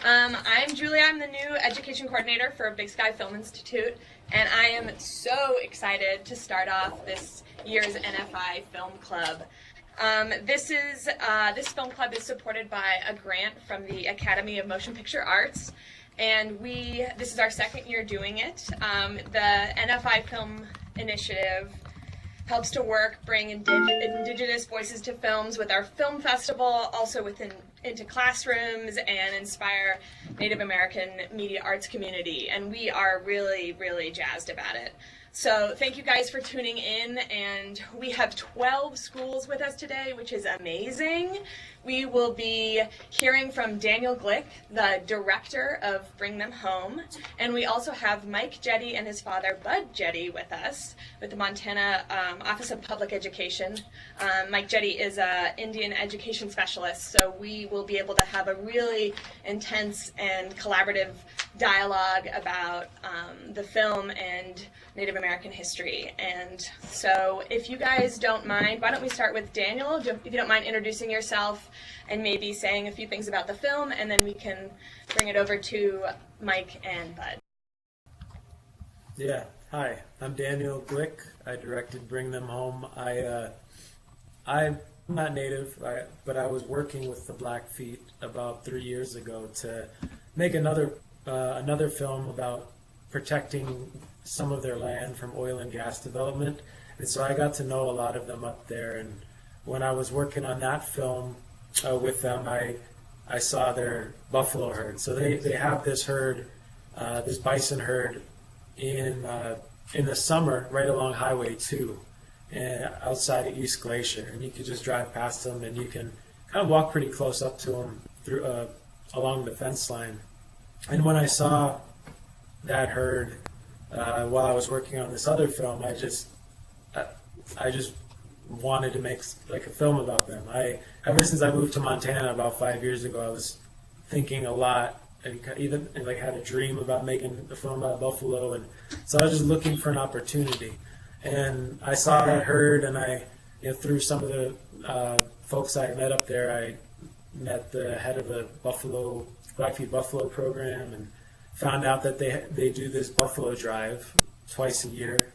I'm Julia. I'm the new education coordinator for Big Sky Film Institute, and I am so excited to start off this year's NFI Film Club. This film club is supported by a grant from the Academy of Motion Picture Arts, and this is our second year doing it. The NFI Film Initiative helps to bring Indigenous voices to films with our film festival, also into classrooms, and inspire Native American media arts community. And we are really, really jazzed about it. So thank you guys for tuning in, and we have 12 schools with us today, which is amazing. We will be hearing from Daniel Glick, the director of Bring Them Home, and we also have Mike Jetty and his father, Bud Jetty, with us, with the Montana Office of Public Education. Mike Jetty is an Indian education specialist, so we will be able to have a really intense and collaborative dialogue about the film and Native American history. And so if you guys don't mind, why don't we start with Daniel, if you don't mind introducing yourself and maybe saying a few things about the film, and then we can bring it over to Mike and Bud. Yeah, hi, I'm Daniel Glick. I directed Bring Them Home. I'm not Native, but I was working with the Blackfeet about 3 years ago to make another film about protecting some of their land from oil and gas development. And so I got to know a lot of them up there. And when I was working on that film with them, I saw their buffalo herd. So they have this herd, this bison herd in the summer right along Highway 2 outside of East Glacier. And you can just drive past them, and you can kind of walk pretty close up to them through along the fence line. And when I saw that herd while I was working on this other film, I just wanted to make like a film about them. Ever since I moved to Montana about 5 years ago, I was thinking a lot, and even like had a dream about making a film about buffalo, and so I was just looking for an opportunity. And I saw that herd, and through some of the folks I met up there, I met the head of the Blackfeet Buffalo program, and found out that they do this buffalo drive twice a year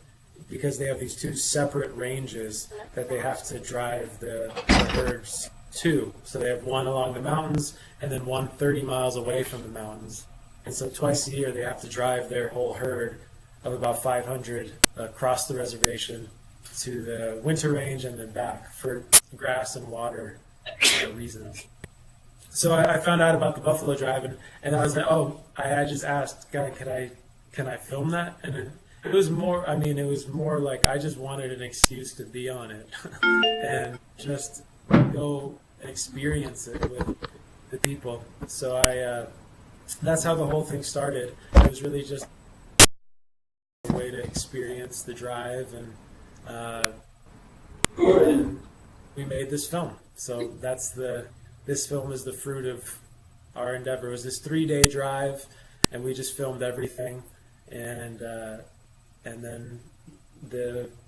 because they have these two separate ranges that they have to drive the herds to. So they have one along the mountains and then one 30 miles away from the mountains. And so twice a year they have to drive their whole herd of about 500 across the reservation to the winter range and then back for grass and water reasons. So I found out about the buffalo drive, and I was like, I just asked, "Guy, can I film that?" And it was more like I just wanted an excuse to be on it and just go experience it with the people. So that's how the whole thing started. It was really just a way to experience the drive, and we made this film. So this film is the fruit of our endeavor. It was this 3-day drive, and we just filmed everything, and then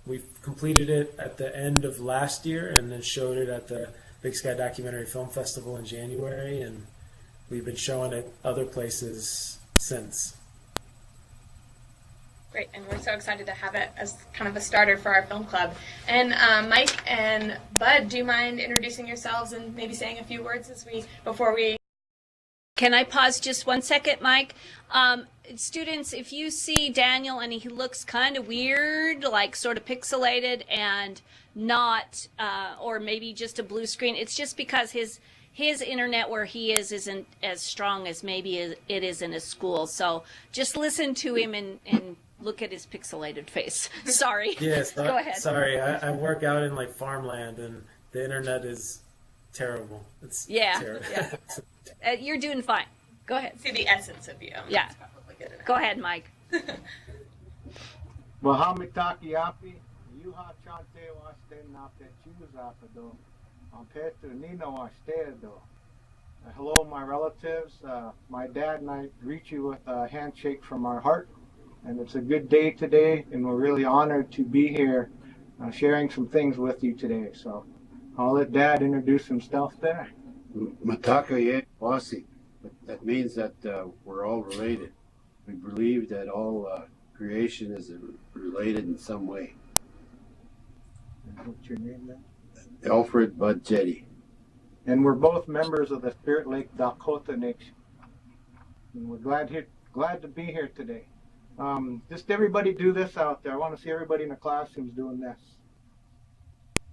we completed it at the end of last year, and then showed it at the Big Sky Documentary Film Festival in January, and we've been showing it other places since. Great, and we're so excited to have it as kind of a starter for our film club. And Mike and Bud, do you mind introducing yourselves and maybe saying a few words before we... Can I pause just 1 second, Mike? Students, if you see Daniel and he looks kind of weird, like sort of pixelated and not, or maybe just a blue screen, it's just because his internet where he is isn't as strong as maybe it is in his school. So just listen to him and look at his pixelated face. Sorry. Yes. Go ahead. Sorry, I work out in like farmland, and the internet is terrible. It's terrible. Yeah. You're doing fine. Go ahead. See the essence of you. Yeah. Go ahead, Mike. Wahamitaki api, yuha chante waste nape chuzapado, ampetu nino wastedo. Hello, my relatives. My dad and I greet you with a handshake from our heart. And it's a good day today, and we're really honored to be here sharing some things with you today. So I'll let Dad introduce himself there. Mataka ye wasi. but that means that we're all related. We believe that all creation is related in some way. And what's your name then? Alfred Bud Jetty. And we're both members of the Spirit Lake Dakota Nation. And we're glad to be here today. Just everybody do this out there. I want to see everybody in the classrooms doing this.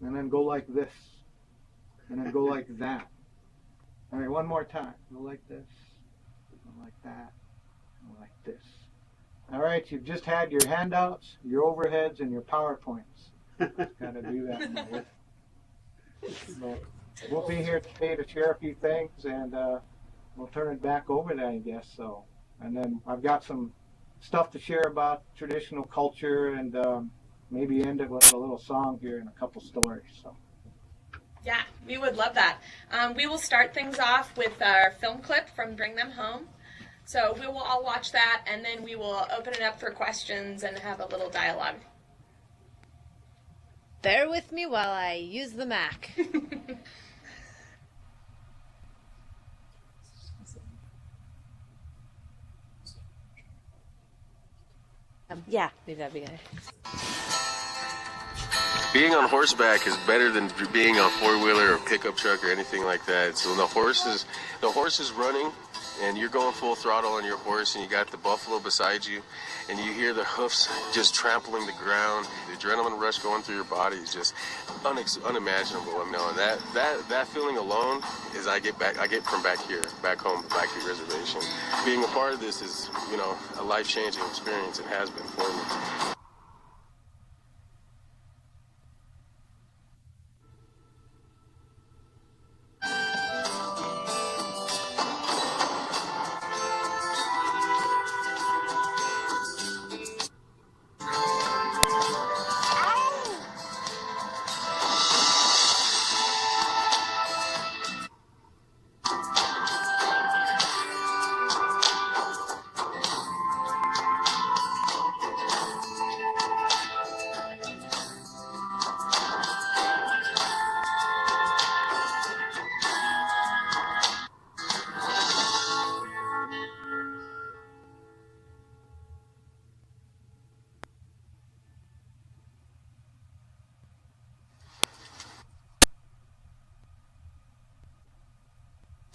And then go like this. And then go like that. All right, one more time. Go like this. Go like that. Go like this. All right, you've just had your handouts, your overheads, and your PowerPoints. Got to do that. So we'll be here today to share a few things, and we'll turn it back over there, I guess. So, and then I've got some stuff to share about traditional culture, and maybe end it with a little song here and a couple stories. So. Yeah, we would love that. We will start things off with our film clip from Bring Them Home. So we will all watch that, and then we will open it up for questions and have a little dialogue. Bear with me while I use the Mac. Yeah, maybe that'd be good. Being on horseback is better than being on four-wheeler or pickup truck or anything like that. So the horse is running, and you're going full throttle on your horse, and you got the buffalo beside you, and you hear the hoofs just trampling the ground. The adrenaline rush going through your body is just unimaginable. I know, and that feeling alone is I get from back here, back home, back to the reservation. Being a part of this is, a life-changing experience. It has been for me.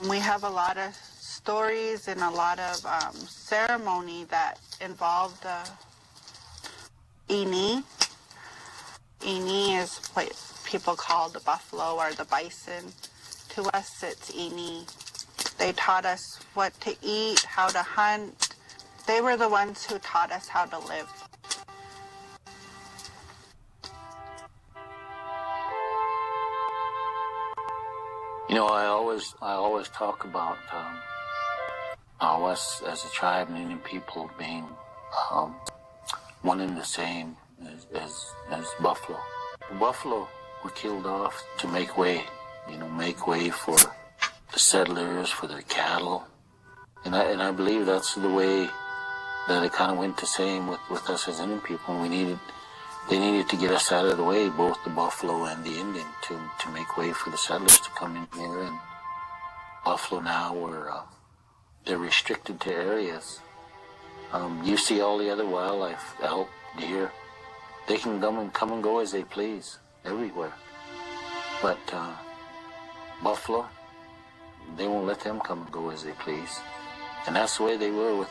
We have a lot of stories and a lot of ceremony that involve the ini. Ini is what people call the buffalo or the bison. To us, it's ini. They taught us what to eat, how to hunt. They were the ones who taught us how to live. I always talk about us as a tribe and Indian people being one and the same as buffalo. Buffalo were killed off to make way for the settlers, for their cattle, and I believe that's the way that it kind of went the same with us as Indian people. They needed to get us out of the way, both the buffalo and the Indian, to make way for the settlers to come in here. And buffalo now they're restricted to areas. You see all the other wildlife, elk, deer, they can come and go as they please everywhere. But buffalo, they won't let them come and go as they please. And that's the way they were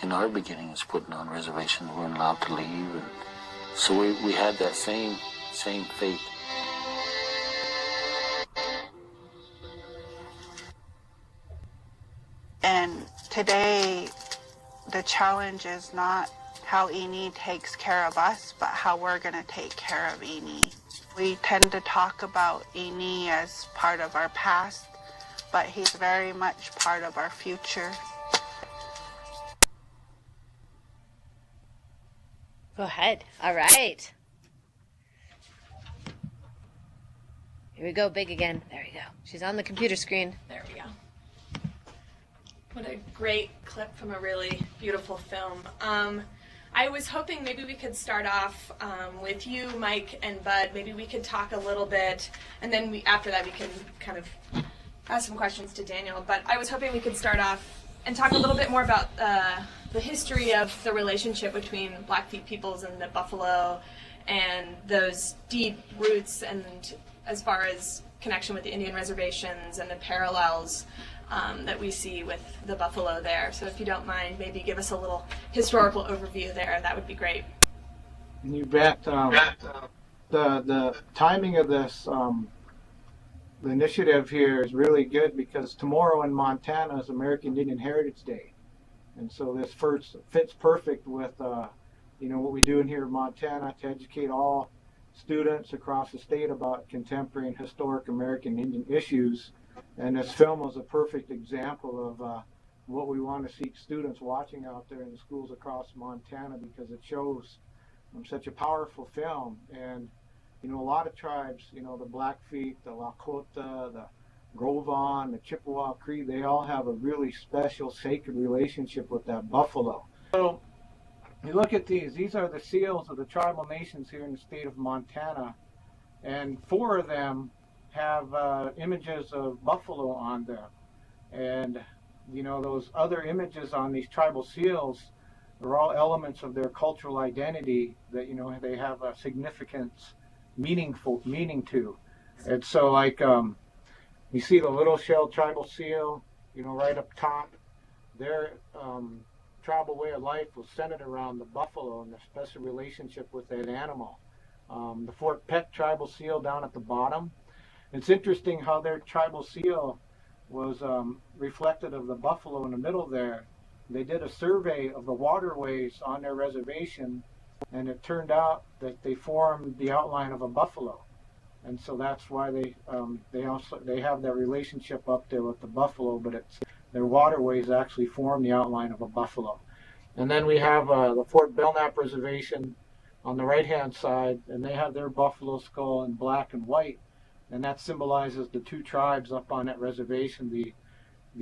in our beginnings, putting on reservations, we weren't allowed to leave. And so we had that same fate. And today, the challenge is not how Ini takes care of us, but how we're going to take care of Ini. We tend to talk about Ini as part of our past, but he's very much part of our future. Go ahead. All right. Here we go, big again. There we go. She's on the computer screen. There we go. What a great clip from a really beautiful film. I was hoping maybe we could start off with you, Mike and Bud. Maybe we could talk a little bit, and then after that we can kind of ask some questions to Daniel, but I was hoping we could start off and talk a little bit more about the history of the relationship between Blackfeet peoples and the buffalo, and those deep roots, and as far as connection with the Indian reservations and the parallels that we see with the buffalo there. So if you don't mind, maybe give us a little historical overview there. That would be great. You bet. The timing of this the initiative here is really good because tomorrow in Montana is American Indian Heritage Day, and so this first fits perfect with what we do in here in Montana to educate all students across the state about contemporary and historic American Indian issues. And this film was a perfect example of what we want to seek students watching out there in the schools across Montana, because it shows such a powerful film. And a lot of tribes, the Blackfeet, the Lakota, the Grovon, the Chippewa Cree, they all have a really special sacred relationship with that buffalo. So you look at these are the seals of the tribal nations here in the state of Montana, and 4 of them have images of buffalo on them. And those other images on these tribal seals are all elements of their cultural identity that they have a significant meaning to. And so, like, you see the Little Shell tribal seal, right up top. Their tribal way of life was centered around the buffalo and their special relationship with that animal. The Fort Peck tribal seal down at the bottom. It's interesting how their tribal seal was reflected of the buffalo in the middle there. They did a survey of the waterways on their reservation, and it turned out that they formed the outline of a buffalo. And so that's why they have their relationship up there with the buffalo, but their waterways actually form the outline of a buffalo. And then we have the Fort Belknap Reservation on the right-hand side, and they have their buffalo skull in black and white, and that symbolizes the 2 tribes up on that reservation, the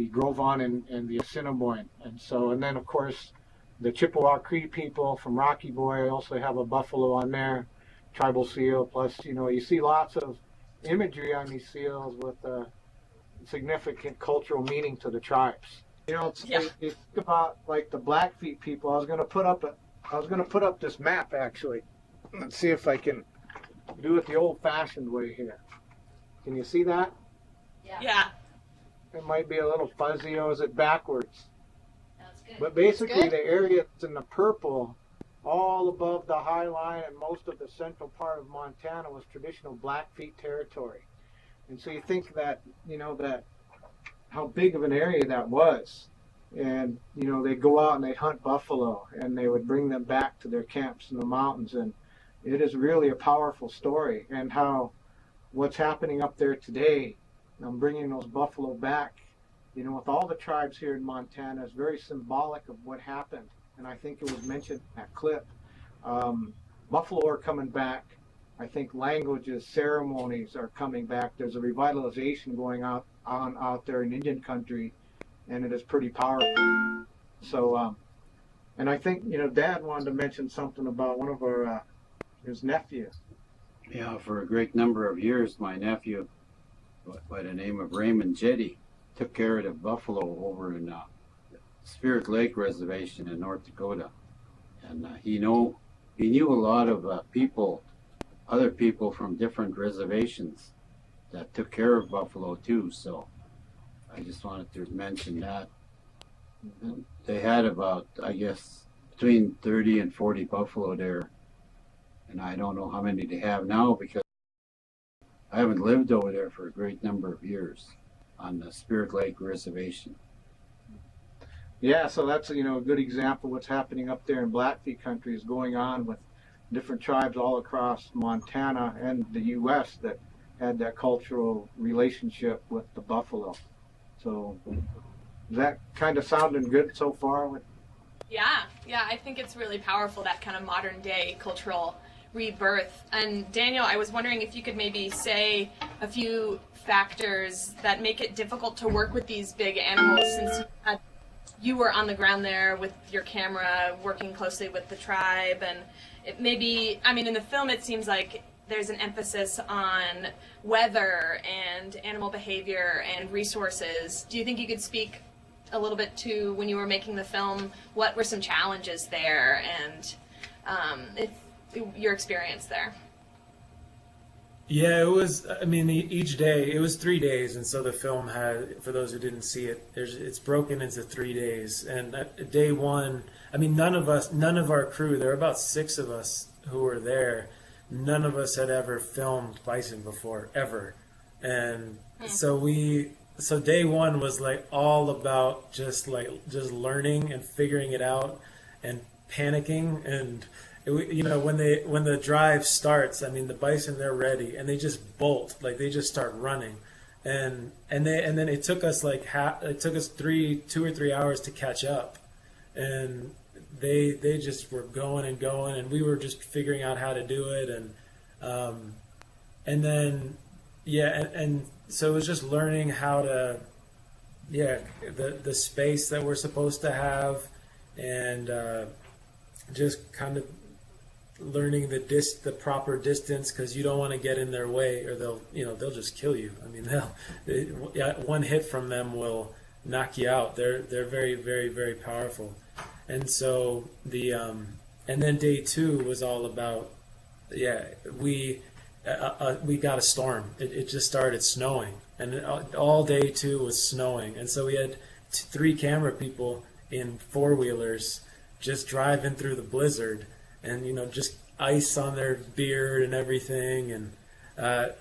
Grovon and the Assiniboine. And then of course the Chippewa Cree people from Rocky Boy also have a buffalo on their tribal seal. Plus, you see lots of imagery on these seals with significant cultural meaning to the tribes. You think about like the Blackfeet people. I was going to put up this map actually. Let's see if I can do it the old-fashioned way here. Can you see that? Yeah. It might be a little fuzzy, or is it backwards? That's good. But basically the area that's in the purple, all above the High Line and most of the central part of Montana, was traditional Blackfeet territory. And so you think that, that how big of an area that was. And, they'd go out and they'd hunt buffalo, and they would bring them back to their camps in the mountains. And it is really a powerful story. And how what's happening up there today, bringing those buffalo back, with all the tribes here in Montana, is very symbolic of what happened. And I think it was mentioned in that clip. Buffalo are coming back. I think languages, ceremonies are coming back. There's a revitalization going on out there in Indian country, and it is pretty powerful. So, and I think, Dad wanted to mention something about one of his nephews. Yeah, for a great number of years, my nephew, by the name of Raymond Jetty, took care of the buffalo over in Spirit Lake Reservation in North Dakota. And he knew a lot of other people from different reservations that took care of buffalo too. So I just wanted to mention that. And they had about, I guess, between 30 and 40 buffalo there. And I don't know how many they have now, because I haven't lived over there for a great number of years on the Spirit Lake Reservation. Yeah, so that's a good example of what's happening up there in Blackfeet country is going on with different tribes all across Montana and the U.S. that had that cultural relationship with the buffalo. So is that kind of sounding good so far? Yeah, I think it's really powerful, that kind of modern day cultural rebirth. And Daniel, I was wondering if you could maybe say a few factors that make it difficult to work with these big animals, since you were on the ground there with your camera working closely with the tribe. And it maybe, in the film it seems like there's an emphasis on weather and animal behavior and resources. Do you think you could speak a little bit to when you were making the film, what were some challenges there, and if your experience there? Yeah, it was, I mean, each day, it was 3 days, and so the film had, for those who didn't see it, it's broken into 3 days. And day one, I mean, none of our crew, there were about 6 of us who were there, none of us had ever filmed bison before, ever. And so day one was like all about just learning and figuring it out and panicking. And you know, when the drive starts, I mean, the bison, they're ready and they just bolt, like they just start running. And then it took us 2 or 3 hours to catch up. And they just were going and going, and we were just figuring out how to do it. And then so it was just learning how to, the space that we're supposed to have, and just kind of learning the proper distance, because you don't want to get in their way, or they'll just kill you. I mean, one hit from them will knock you out. They're very, very, very powerful. And so and then day 2 was all about, we got a storm. It just started snowing, and all day 2 was snowing. And so we had 3 camera people in 4-wheelers just driving through the blizzard, and just ice on their beard and everything. And but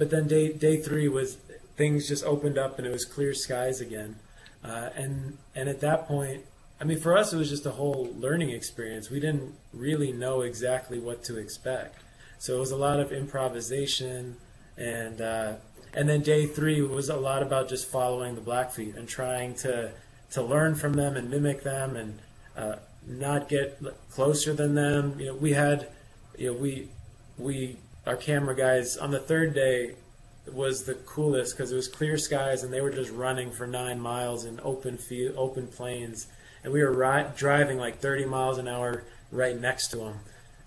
then day 3 was, things just opened up and it was clear skies again. And at that point, I mean, for us, it was just a whole learning experience. We didn't really know exactly what to expect. So it was a lot of improvisation, and then day 3 was a lot about just following the Blackfeet and trying to learn from them and mimic them, and not get closer than them. We had, our camera guys on the 3rd day was the coolest, because it was clear skies and they were just running for 9 miles in open plains, and we were driving like 30 miles an hour right next to them.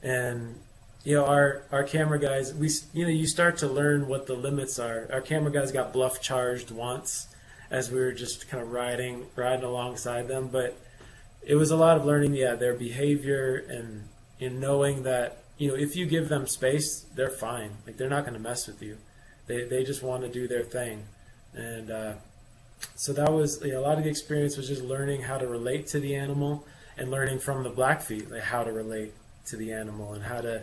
And our camera guys, you start to learn what the limits are. Our camera guys got bluff charged once as we were just kind of riding alongside them, but it was a lot of learning, their behavior, and in knowing that, if you give them space, they're fine. Like, they're not going to mess with you. They just want to do their thing. And so that was, a lot of the experience was just learning how to relate to the animal, and learning from the Blackfeet, like how to relate to the animal and how to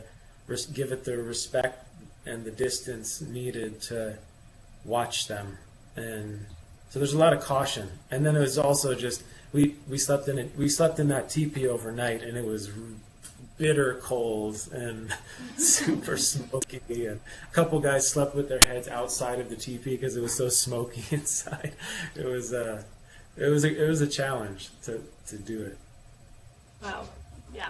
give it the respect and the distance needed to watch them. And so there's a lot of caution. And then it was also just, we slept in that teepee overnight, and it was bitter cold and super smoky. And a couple guys slept with their heads outside of the teepee because it was so smoky inside. It was a challenge to do it. Wow. Yeah.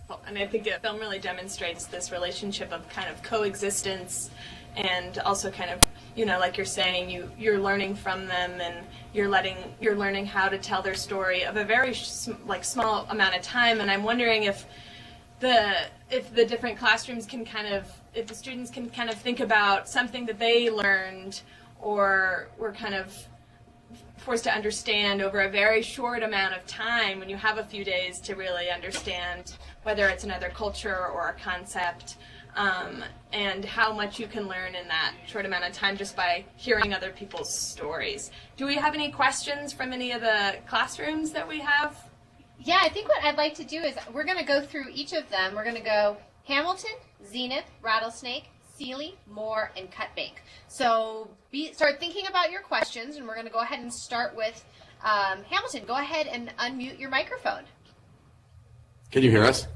Well, and I think the film really demonstrates this relationship of kind of coexistence, and also kind of, like you're saying, you're learning from them, and you're learning how to tell their story of a very small amount of time. And I'm wondering if the different classrooms can if the students can kind of think about something that they learned or were kind of forced to understand over a very short amount of time, when you have a few days to really understand whether it's another culture or a concept, and how much you can learn in that short amount of time just by hearing other people's stories. Do we have any questions from any of the classrooms that we have? Yeah, I think what I'd like to do is we're going to go through each of them. We're going to go Hamilton, Zenith, Rattlesnake, Sealy, Moore, and Cutbank. So start thinking about your questions, and we're going to go ahead and start with Hamilton. Go ahead and unmute your microphone. Can you hear us?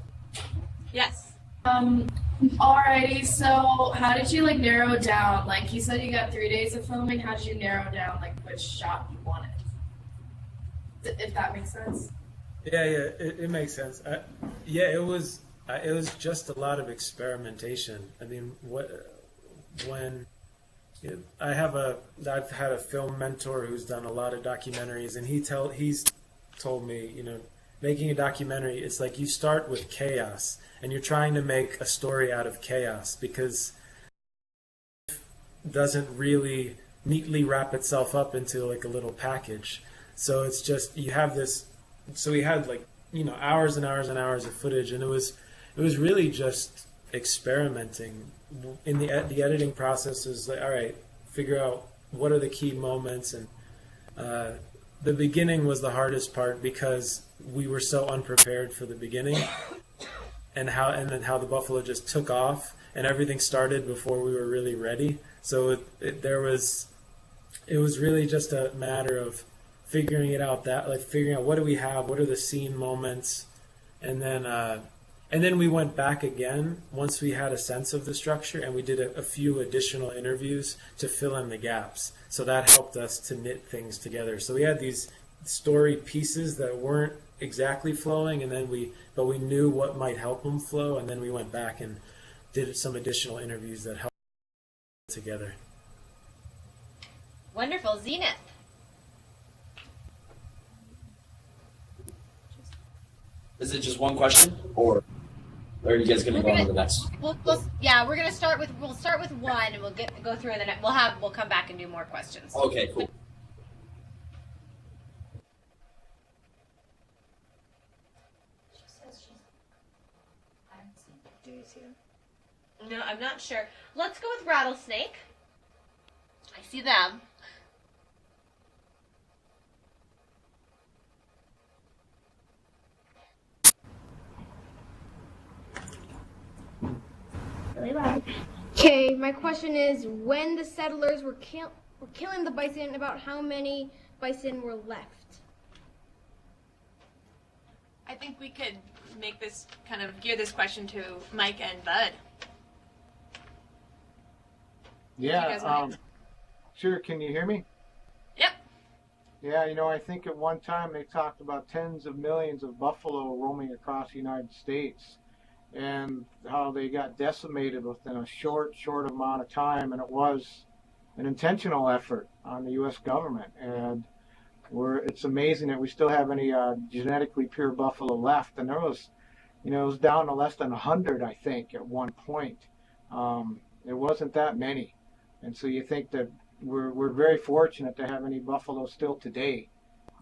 Yes. Alrighty, so how did you narrow it down? Like, you said you got 3 days of filming. How did you narrow down which shot you wanted? If that makes sense. Yeah, it makes sense. It was just a lot of experimentation. I mean, I've had a film mentor who's done a lot of documentaries, and he's told me, making a documentary, it's like you start with chaos and you're trying to make a story out of chaos, because it doesn't really neatly wrap itself up into like a little package. So it's just, you have this, so we had like, hours and hours and hours of footage, and it was really just experimenting. In the editing process is like, all right, figure out what are the key moments. And the beginning was the hardest part, because we were so unprepared for the beginning, and then how the buffalo just took off and everything started before we were really ready. So it was really just a matter of figuring it out, figuring out what do we have, what are the scene moments, and then we went back again once we had a sense of the structure, and we did a few additional interviews to fill in the gaps. So that helped us to knit things together. So we had these story pieces that weren't exactly flowing, but we knew what might help them flow, and then we went back and did some additional interviews that helped together. Wonderful. Zenith. Is it just one question, or are you guys gonna go on to the next? We're gonna start with one, and we'll go through, and then we'll come back and do more questions. Okay, cool. No, I'm not sure. Let's go with rattlesnake. I see them. Okay, my question is, when the settlers were killing the bison, about how many bison were left? I think we could make this kind of gear this question to Mike and Bud. Yeah, sure. Can you hear me? Yep. Yeah, I think at one time they talked about tens of millions of buffalo roaming across the United States, and how they got decimated within a short amount of time, and it was an intentional effort on the U.S. government. And it's amazing that we still have any genetically pure buffalo left. And there was, it was down to less than 100, I think, at one point. It wasn't that many. And so you think that we're very fortunate to have any buffalo still today.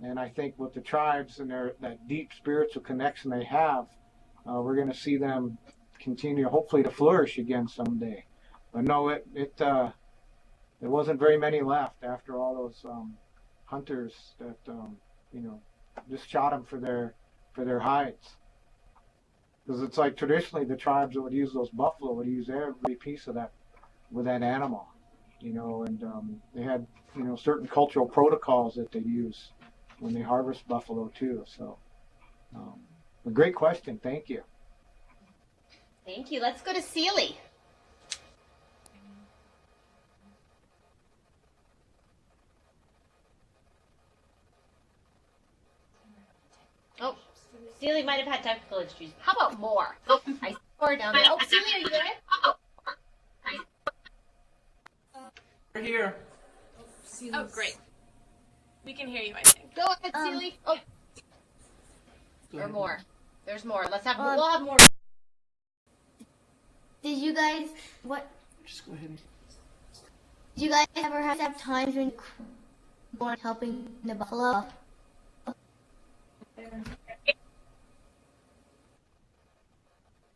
And I think with the tribes and that deep spiritual connection they have, we're going to see them continue, hopefully, to flourish again someday. But no, there wasn't very many left after all those hunters that just shot them for their hides. Because it's like traditionally the tribes that would use those buffalo would use every piece of that with that animal, and they had certain cultural protocols that they use when they harvest buffalo too. So. A great question. Thank you. Thank you. Let's go to Sealy. Oh, Sealy might have had technical issues. How about more? Oh, I see more down there. Oh, Sealy, are you there? We're here. Oh, great. We can hear you, I think. Go ahead, Sealy. Oh. Or more. There's more. We'll have more. Did you guys Just go ahead. Did you guys ever have times when you weren't helping the buffalo?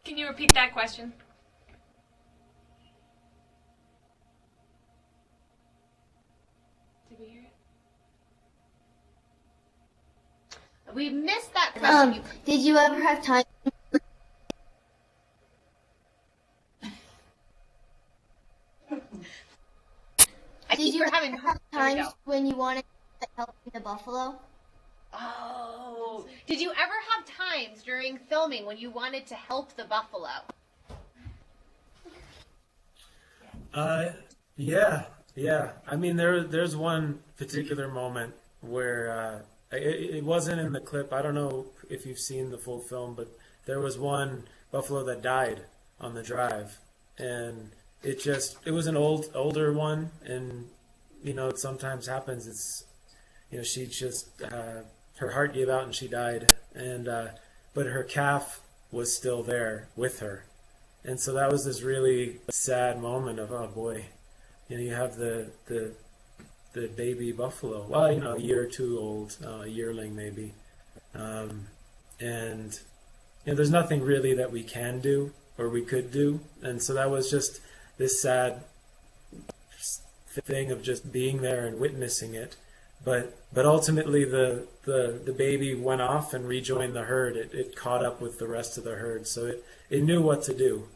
Can you repeat that question? Did we hear it? We missed that question. Did you ever have time? Did you ever have times when you wanted to help the buffalo? Oh, did you ever have times during filming when you wanted to help the buffalo? Yeah. I mean, there's one particular moment where it wasn't in the clip. I don't know if you've seen the full film, but there was one buffalo that died on the drive, and it was an older one, and it sometimes happens. It's she just her heart gave out and she died, and but her calf was still there with her, and so that was this really sad moment of, oh boy, you have the baby buffalo, well, a year or two old, a yearling maybe, and there's nothing really that we can do or we could do, and so that was just this sad thing of just being there and witnessing it. But ultimately the baby went off and rejoined the herd. It caught up with the rest of the herd, so it knew what to do.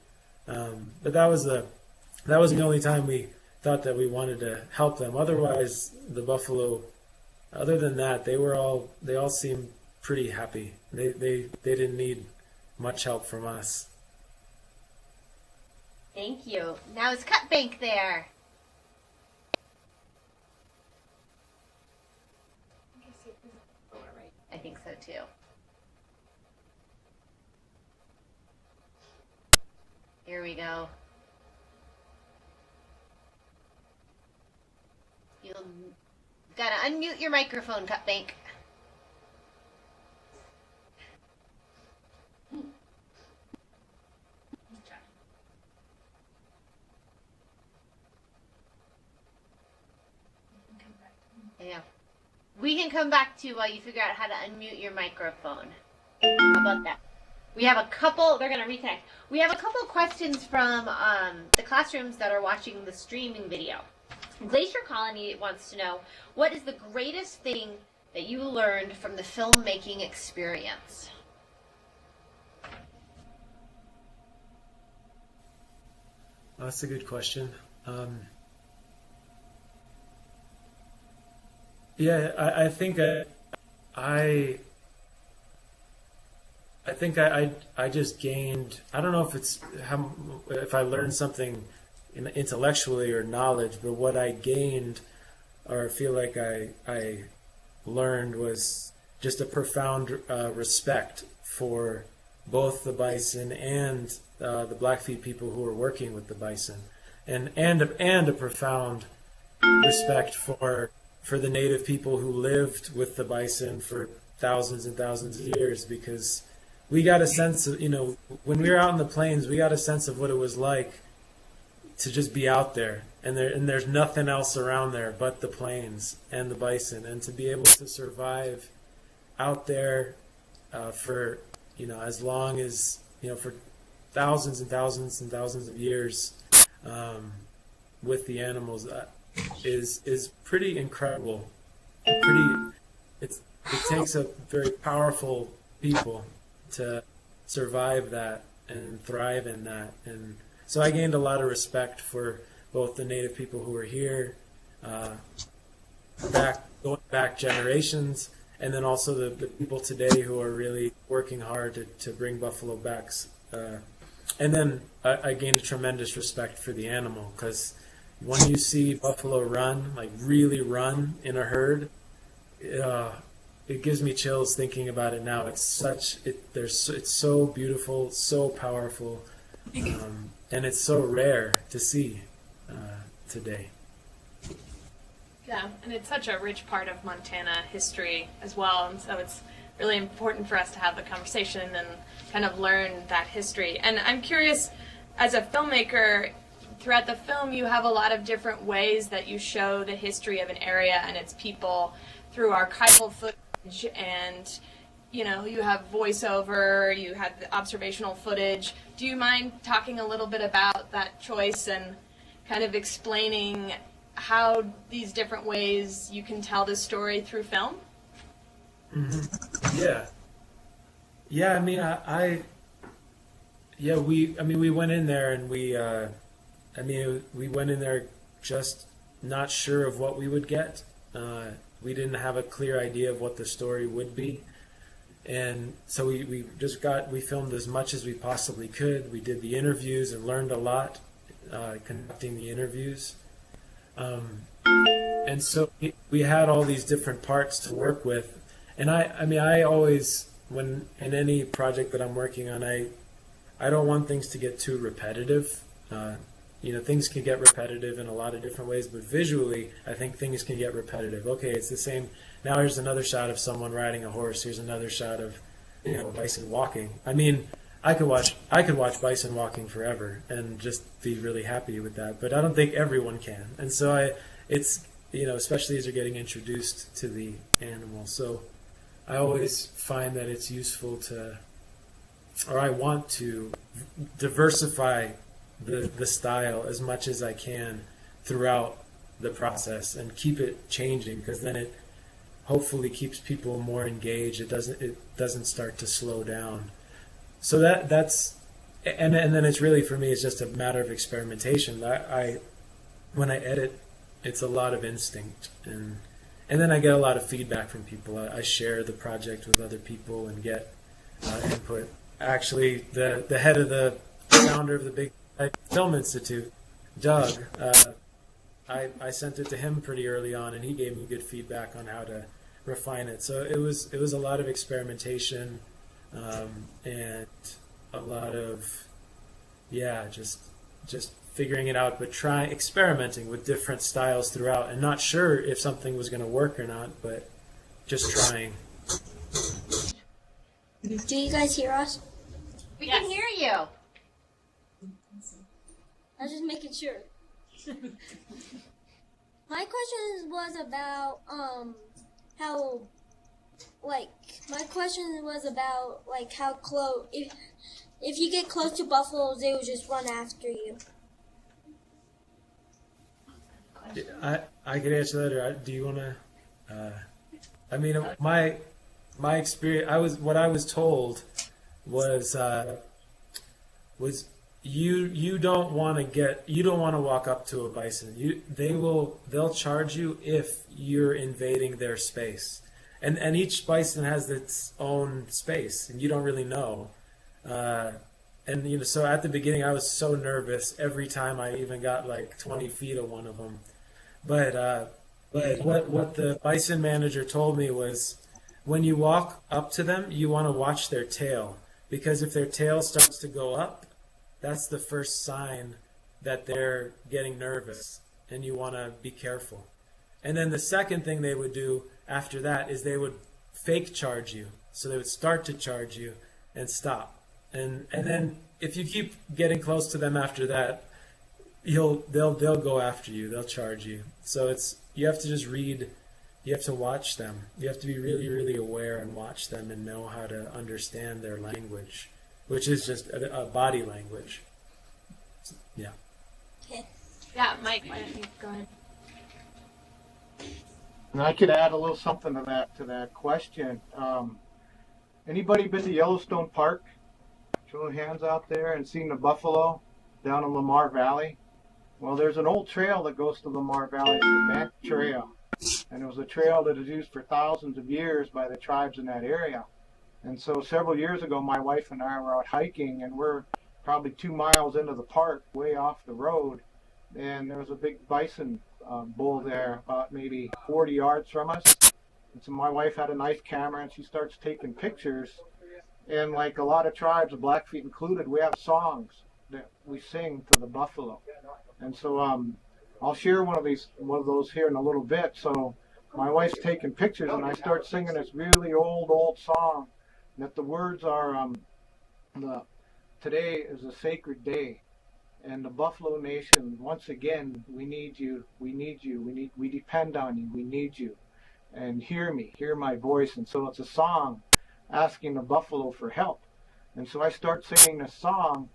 But that was the only time we thought that we wanted to help them. Otherwise, the buffalo, other than that, they all seemed pretty happy. They didn't need much help from us. Thank you. Now is Cut Bank there? I think so too. Here we go. You'll gotta unmute your microphone, Cut Bank. Yeah. We can come back to while you figure out how to unmute your microphone. How about that? We have a couple, they're going to reconnect. We have a couple questions from the classrooms that are watching the streaming video. Glacier Colony wants to know, what is the greatest thing that you learned from the filmmaking experience? That's a good question. Yeah, I think I just gained, I don't know if it's if I learned something intellectually or knowledge, but what I gained or feel like I learned was just a profound respect for both the bison and the Blackfeet people who are working with the bison, and a profound respect for the native people who lived with the bison for thousands and thousands of years, because we got a sense of, when we were out in the plains, we got a sense of what it was like to just be out there, and there's nothing else around there but the plains and the bison, and to be able to survive out there for as long as for thousands and thousands and thousands of years with the animals is pretty incredible. It takes a very powerful people to survive that and thrive in that, and so I gained a lot of respect for both the native people who were here, going back generations, and then also the people today who are really working hard to bring buffalo back. And then I gained a tremendous respect for the animal, because when you see buffalo run, like really run in a herd, it gives me chills thinking about it now. It's so beautiful, so powerful, and it's so rare to see today. Yeah, and it's such a rich part of Montana history as well, and so it's really important for us to have the conversation and kind of learn that history. And I'm curious, as a filmmaker, throughout the film you have a lot of different ways that you show the history of an area and its people through archival footage, and you have voiceover, you have the observational footage. Do you mind talking a little bit about that choice and kind of explaining how these different ways you can tell the story through film? Mm-hmm. Yeah. We went in there and we went in there just not sure of what we would get. We didn't have a clear idea of what the story would be. And so we filmed as much as we possibly could. We did the interviews and learned a lot conducting the interviews. And so we had all these different parts to work with. And I always, when in any project that I'm working on, I don't want things to get too repetitive. Things can get repetitive in a lot of different ways, but visually, I think things can get repetitive. Okay, it's the same. Now here's another shot of someone riding a horse. Here's another shot of bison walking. I mean, I could watch bison walking forever and just be really happy with that, but I don't think everyone can. And so it's especially as you're getting introduced to the animal. So I always find that it's useful I want to diversify the style as much as I can throughout the process and keep it changing, because then it hopefully keeps people more engaged. It doesn't start to slow down. So that's and then it's really, for me, it's just a matter of experimentation. When I edit, it's a lot of instinct, and then I get a lot of feedback from people. I share the project with other people and get input. Actually, the head of the founder of the Big Film Institute, Doug, I sent it to him pretty early on, and he gave me good feedback on how to refine it. So it was a lot of experimentation, and a lot of just figuring it out, but experimenting with different styles throughout, and not sure if something was going to work or not, but just trying. Do you guys hear us? We can hear you. I was just making sure. My question was about how close, if you get close to buffaloes, they will just run after you. I could answer that, or do you want to? I mean, my experience. What I was told was you don't want to walk up to a bison. They'll charge you if you're invading their space, and each bison has its own space, and you don't really know. And so at the beginning, I was so nervous every time I even got like 20 feet of one of them. But what the bison manager told me was, when you walk up to them, you want to watch their tail, because if their tail starts to go up, that's the first sign that they're getting nervous, and you want to be careful. And then the second thing they would do after that is they would fake charge you. So they would start to charge you and stop. And then if you keep getting close to them after that, they'll go after you. They'll charge you. So you have to just read. You have to watch them. You have to be really, really aware and watch them and know how to understand their language, which is just a body language. Yeah. Okay. Yeah, Mike, why don't you go ahead? And I could add a little something to that question. Anybody been to Yellowstone Park? Show of hands out there and seen the buffalo down in Lamar Valley? Well, there's an old trail that goes to Lamar Valley. It's the Banff Trail. And it was a trail that is used for thousands of years by the tribes in that area. And so several years ago, my wife and I were out hiking, and we're probably 2 miles into the park, way off the road. And there was a big bison bull there, about maybe 40 yards from us. And so my wife had a nice camera, and she starts taking pictures. And like a lot of tribes, Blackfeet included, we have songs that we sing to the buffalo. And so I'll share one of those here in a little bit. So my wife's taking pictures, and I start singing this really old song that the words are, today is a sacred day, and the Buffalo Nation, once again, we need you, we depend on you, we need you, and hear me, hear my voice. And so it's a song asking the buffalo for help. And so I start singing this song,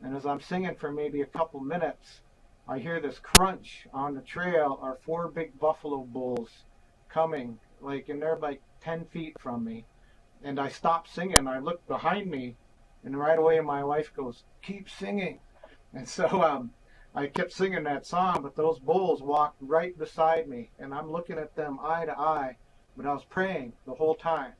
and as I'm singing for maybe a couple minutes, I hear this crunch on the trail. Are 4 big buffalo bulls coming, and they're like 10 feet from me. And I stop singing. I look behind me, and right away my wife goes, "Keep singing." And so I kept singing that song, but those bulls walked right beside me, and I'm looking at them eye to eye, but I was praying the whole time,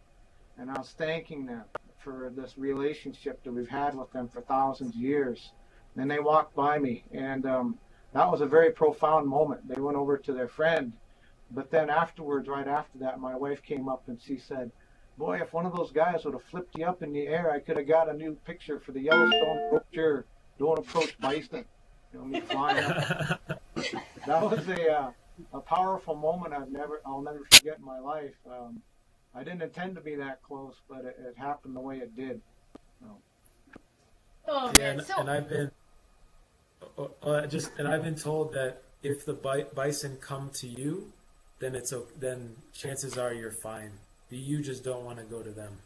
and I was thanking them for this relationship that we've had with them for thousands of years. And they walked by me, and that was a very profound moment. They went over to their friend, but then afterwards, right after that, my wife came up and she said, "Boy, if one of those guys would have flipped you up in the air, I could have got a new picture for the Yellowstone brochure. Don't approach bison." Me flying up. That was a powerful moment I'll never forget in my life. I didn't intend to be that close, but it happened the way it did. So. Oh Yeah, man, and I've been and I've been told that if the bison come to you, then then chances are you're fine. You just don't want to go to them.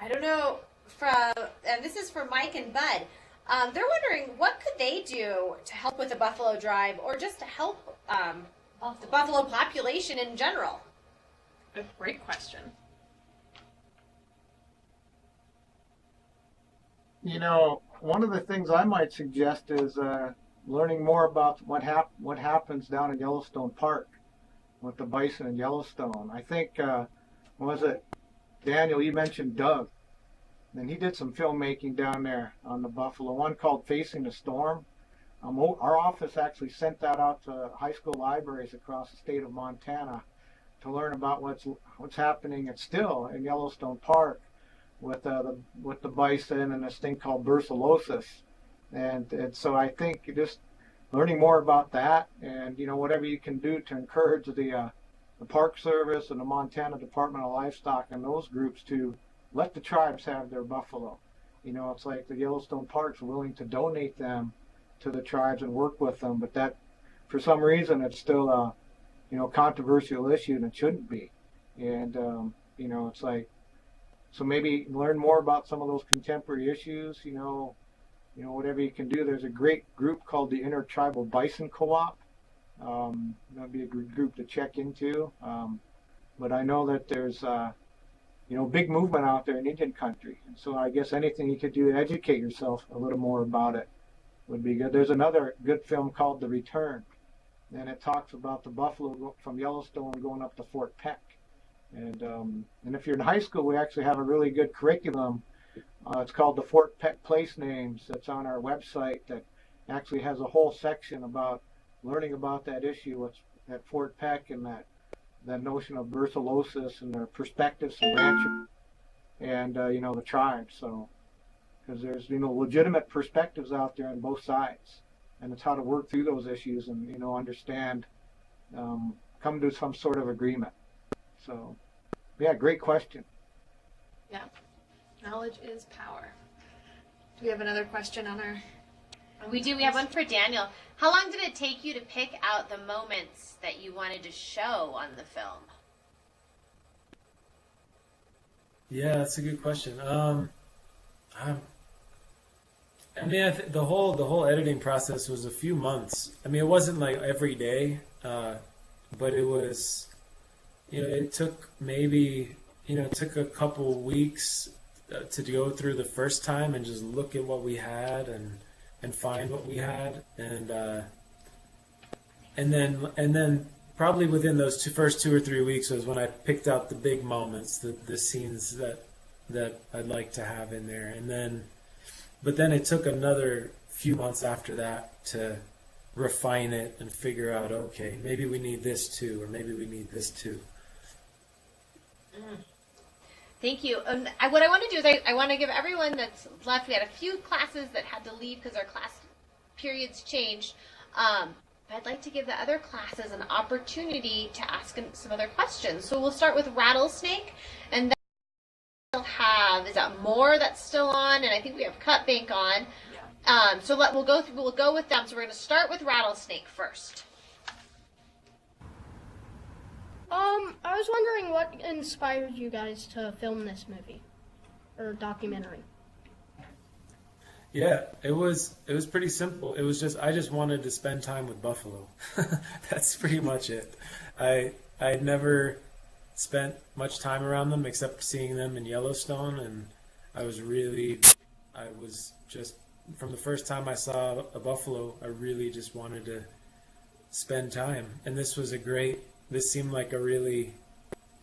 I don't know. And this is for Mike and Bud. They're wondering what could they do to help with the Buffalo Drive, or just to help the Buffalo population in general. A great question. You know, one of the things I might suggest is learning more about what happens down in Yellowstone Park with the bison in Yellowstone. I think, was it Daniel, you mentioned Doug, and he did some filmmaking down there on the buffalo, one called Facing the Storm. Our office actually sent that out to high school libraries across the state of Montana to learn about what's happening still in Yellowstone Park with the bison and this thing called brucellosis, and so I think just learning more about that, and whatever you can do to encourage the Park Service and the Montana Department of Livestock and those groups to let the tribes have their buffalo. It's like the Yellowstone Park's willing to donate them to the tribes and work with them, but that for some reason it's still a controversial issue, and it shouldn't be. And it's like, so maybe learn more about some of those contemporary issues. Whatever you can do. There's a great group called the Intertribal Bison Co-op. That'd be a good group to check into. But I know that there's big movement out there in Indian country, and so I guess anything you could do to educate yourself a little more about it would be good. There's another good film called The Return, and it talks about the buffalo from Yellowstone going up to Fort Peck. And if you're in high school, we actually have a really good curriculum. It's called the Fort Peck Place Names. That's on our website. That actually has a whole section about learning about that issue at Fort Peck, and that notion of brucellosis and their perspectives and ranchers and the tribes. So because there's legitimate perspectives out there on both sides, and it's how to work through those issues and understand, come to some sort of agreement. So, yeah, great question. Yeah. Knowledge is power. Do we have another question on our... We do. We have one for Daniel. How long did it take you to pick out the moments that you wanted to show on the film? Yeah, that's a good question. The whole editing process was a few months. It wasn't like every day, but it was... it took maybe, it took a couple weeks to go through the first time and just look at what we had and find what we had, and then probably within those first 2 or 3 weeks was when I picked out the big moments, the scenes that I'd like to have in there, but then it took another few months after that to refine it and figure out, okay, maybe we need this too, or maybe we need this too. Thank you. What I want to do is I want to give everyone that's left, we had a few classes that had to leave because our class periods changed. I'd like to give the other classes an opportunity to ask some other questions. So we'll start with Rattlesnake, and then we'll have, is that Moore that's still on? And I think we have Cutbank on. Yeah. So we'll go with them. So we're going to start with Rattlesnake first. I was wondering what inspired you guys to film this movie or documentary. Yeah, it was pretty simple. It was just I just wanted to spend time with buffalo. That's pretty much it. I had never spent much time around them except seeing them in Yellowstone, and I was just from the first time I saw a buffalo, I really just wanted to spend time, and this seemed like a really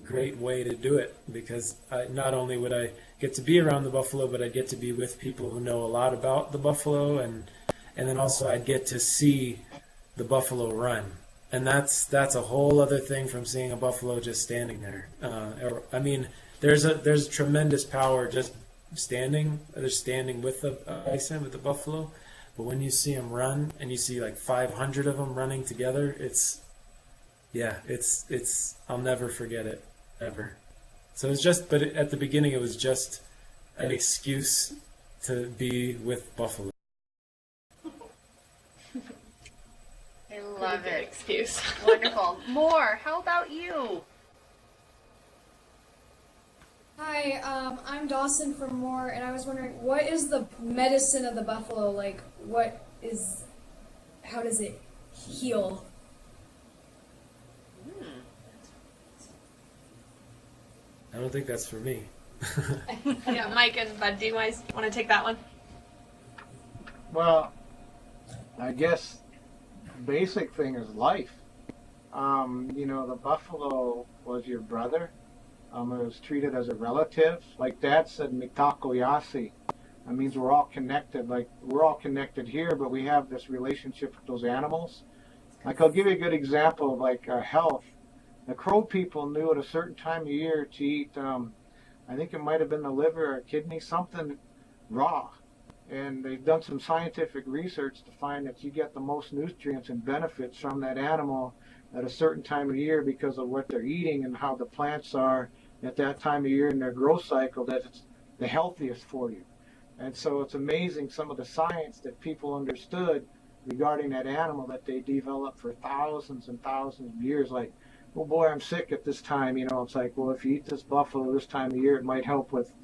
great way to do it, because not only would I get to be around the buffalo, but I'd get to be with people who know a lot about the buffalo, and then also I'd get to see the buffalo run, and that's a whole other thing from seeing a buffalo just standing there. There's a tremendous power just standing with the bison, with the buffalo, but when you see them run and you see like 500 of them running together, it's I'll never forget it. ever. So it's just, but at the beginning it was just an excuse to be with buffalo. I love Pretty good it. excuse. Wonderful. More. How about you? Hi, I'm Dawson from Moore, and I was wondering, what is the medicine of the buffalo? Like, how does it heal? I don't think that's for me. Yeah, Mike and Bud, do you guys want to take that one? Well, I guess basic thing is life. The buffalo was your brother. It was treated as a relative. Like Dad said, Mitako Yasi. That means we're all connected. Like, we're all connected here, but we have this relationship with those animals. Like, I'll give you a good example of, like, health. The Crow people knew at a certain time of year to eat, I think it might have been the liver or kidney, something raw. And they've done some scientific research to find that you get the most nutrients and benefits from that animal at a certain time of year because of what they're eating and how the plants are at that time of year in their growth cycle, that it's the healthiest for you. And so it's amazing some of the science that people understood regarding that animal that they developed for thousands and thousands of years. Like, oh boy, I'm sick at this time. It's like, well, if you eat this buffalo this time of year, it might help with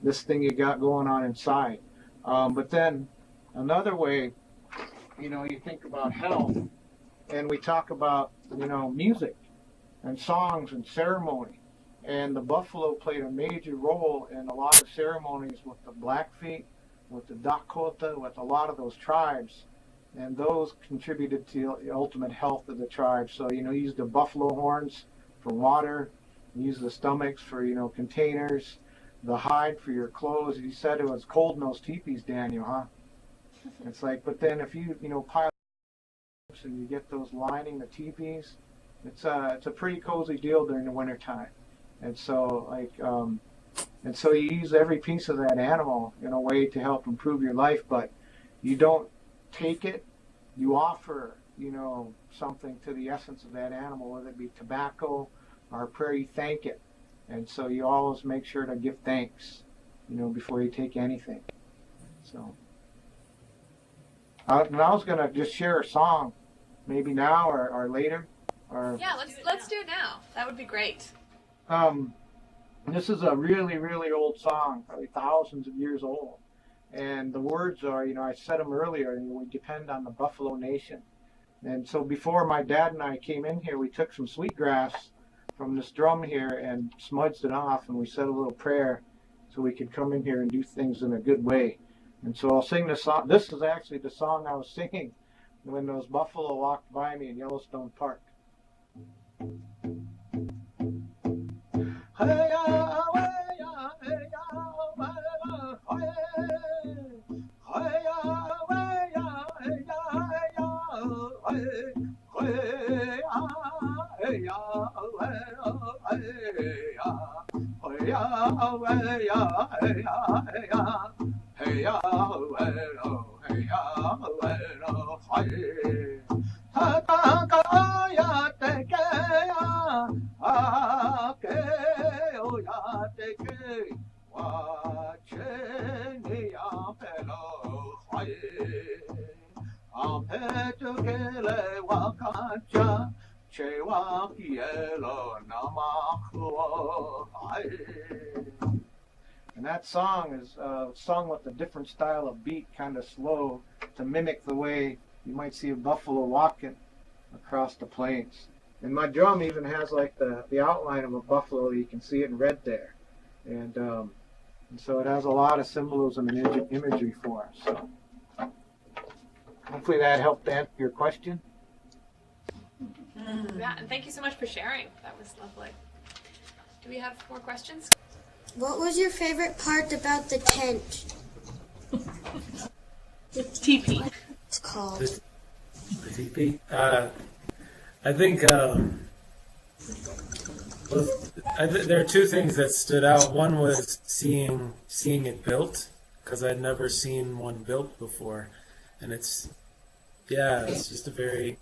this thing you got going on inside. But then another way, you think about health, and we talk about, music and songs and ceremony. And the buffalo played a major role in a lot of ceremonies with the Blackfeet, with the Dakota, with a lot of those tribes. And those contributed to the ultimate health of the tribe. So, use the buffalo horns for water, use the stomachs for, containers, the hide for your clothes. You said it was cold in those teepees, Daniel, huh? It's like, but then if you, pile and you get those lining the teepees, it's a pretty cozy deal during the wintertime. And so, you use every piece of that animal in a way to help improve your life, but you don't take it, you offer, something to the essence of that animal, whether it be tobacco or a prayer, you thank it. And so you always make sure to give thanks, before you take anything. So, I was going to just share a song, maybe now or later. Or Yeah, let's do it now. That would be great. This is a really, really old song, probably thousands of years old. And the words are, I said them earlier, we depend on the Buffalo Nation. And so before my dad and I came in here, we took some sweetgrass from this drum here and smudged it off, and we said a little prayer so we could come in here and do things in a good way. And so I'll sing this song. This is actually the song I was singing when those buffalo walked by me in Yellowstone Park. And that song is sung with a different style of beat, kind of slow, to mimic the way you might see a buffalo walking across the plains. And my drum even has like the outline of a buffalo. You can see it in red there. And so it has a lot of symbolism and imagery for us. So hopefully that helped answer your question. Yeah, and thank you so much for sharing. That was lovely. Do we have more questions? What was your favorite part about the tent? The teepee. It's called. The teepee? I think there are two things that stood out. One was seeing it built, because I'd never seen one built before, and it's just a very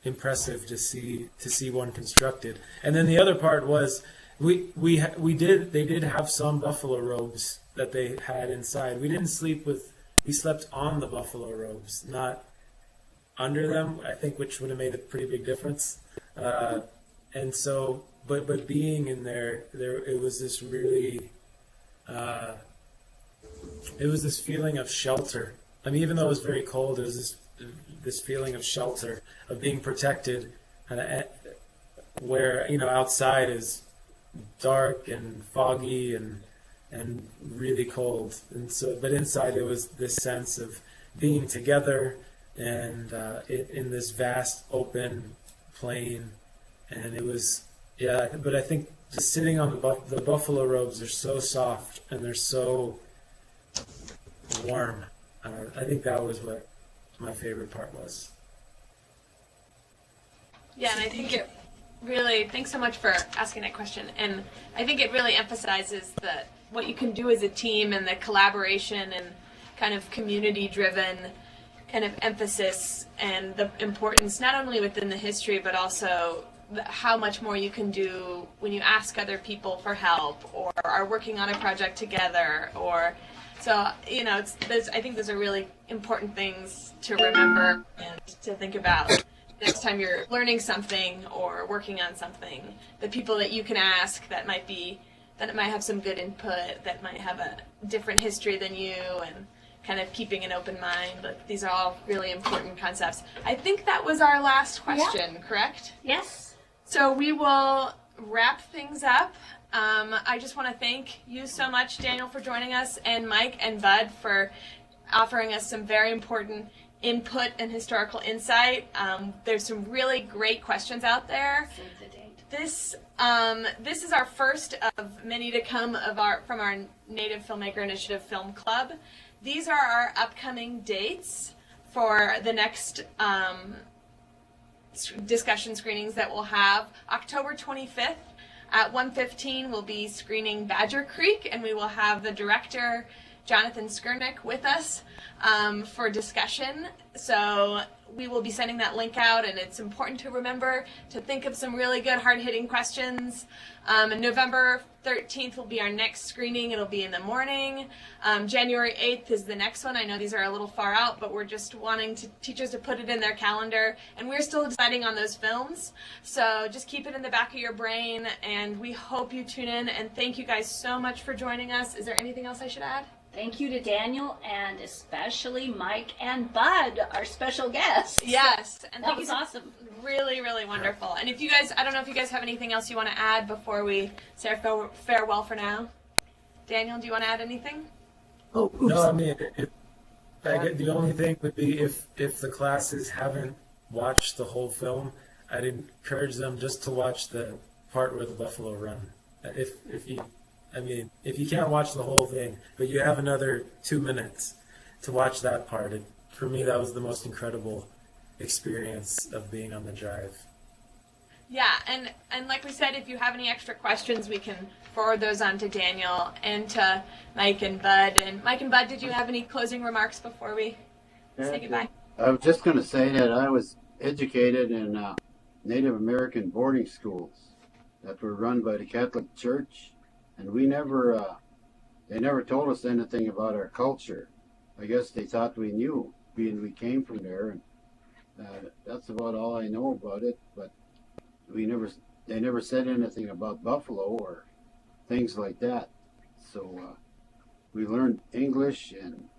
impressive to see one constructed. And then the other part was we did. They did have some buffalo robes that they had inside. We didn't sleep with. We slept on the buffalo robes, not under them. I think, which would have made a pretty big difference. And so, but being in there, it was this really. It was this feeling of shelter. I mean, even though it was very cold, it was this feeling of shelter, of being protected, where outside is dark and foggy and really cold, and so but inside it was this sense of being together and in this vast open plain, and it was But I think just sitting on the buffalo robes are so soft and they're so warm. I think that was what my favorite part was. Yeah, and I think it really, thanks so much for asking that question. And I think it really emphasizes what you can do as a team and the collaboration and kind of community-driven kind of emphasis and the importance not only within the history but also how much more you can do when you ask other people for help or are working on a project together. I think those are really important things to remember and to think about next time you're learning something or working on something. The people that you can ask that might have some good input, that might have a different history than you, and kind of keeping an open mind. Like, these are all really important concepts. I think that was our last question, correct? Yes. So we will wrap things up. I just want to thank you so much, Daniel, for joining us, and Mike and Bud for offering us some very important input and historical insight. There's some really great questions out there. This is our first of many to come from our Native Filmmaker Initiative Film Club. These are our upcoming dates for the next discussion screenings that we'll have. October 25th at 1:15 we'll be screening Badger Creek, and we will have the director Jonathan Skurnick with us for discussion. So we will be sending that link out, and it's important to remember to think of some really good hard-hitting questions. And November 13th will be our next screening. It'll be in the morning. January 8th is the next one. I know these are a little far out, but we're just wanting teachers to put it in their calendar, and we're still deciding on those films. So just keep it in the back of your brain, and we hope you tune in, and thank you guys so much for joining us. Is there anything else I should add? Thank you to Daniel and especially Mike and Bud, our special guests. Yes. And that was awesome. Really, really wonderful. And if you guys, I don't know if you guys have anything else you want to add before we say our farewell for now. Daniel, do you want to add anything? Oh, no, I mean, the only thing would be if the classes haven't watched the whole film, I'd encourage them just to watch the part where the buffalo run. If you can't watch the whole thing, but you have another 2 minutes to watch that part, for me, that was the most incredible experience of being on the drive. Yeah, and like we said, if you have any extra questions, we can forward those on to Daniel and to Mike and Bud. And Mike and Bud, did you have any closing remarks before we say goodbye? I was just going to say that I was educated in Native American boarding schools that were run by the Catholic Church. And they never told us anything about our culture. I guess they thought we knew, being we came from there. And that's about all I know about it. But they never said anything about buffalo or things like that. So we learned English, and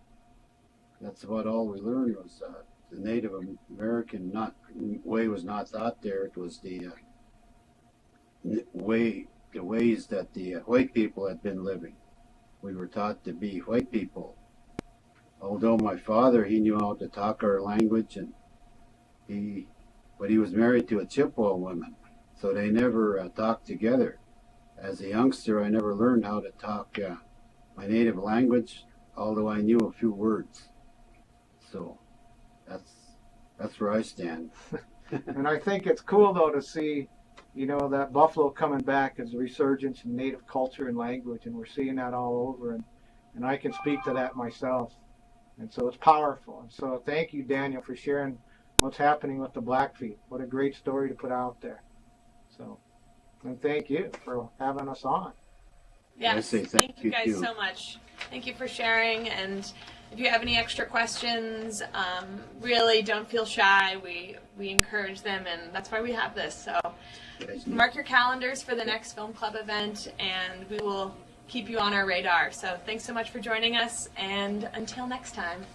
that's about all we learned. Was the Native American way was not taught there. It was the ways that the white people had been living. We were taught to be white people. Although my father, he knew how to talk our language, but he was married to a Chippewa woman, so they never talked together. As a youngster, I never learned how to talk my native language, although I knew a few words. So that's where I stand. And I think it's cool, though, to see that buffalo coming back as a resurgence in Native culture and language, and we're seeing that all over, and I can speak to that myself. And so it's powerful. And so thank you, Daniel, for sharing what's happening with the Blackfeet. What a great story to put out there. So And thank you for having us on. Yes, I say thank you guys too. so much. Thank you for sharing. And if you have any extra questions, really don't feel shy. We encourage them, and that's why we have this. So mark your calendars for the next film club event, and we will keep you on our radar. So thanks so much for joining us, and until next time.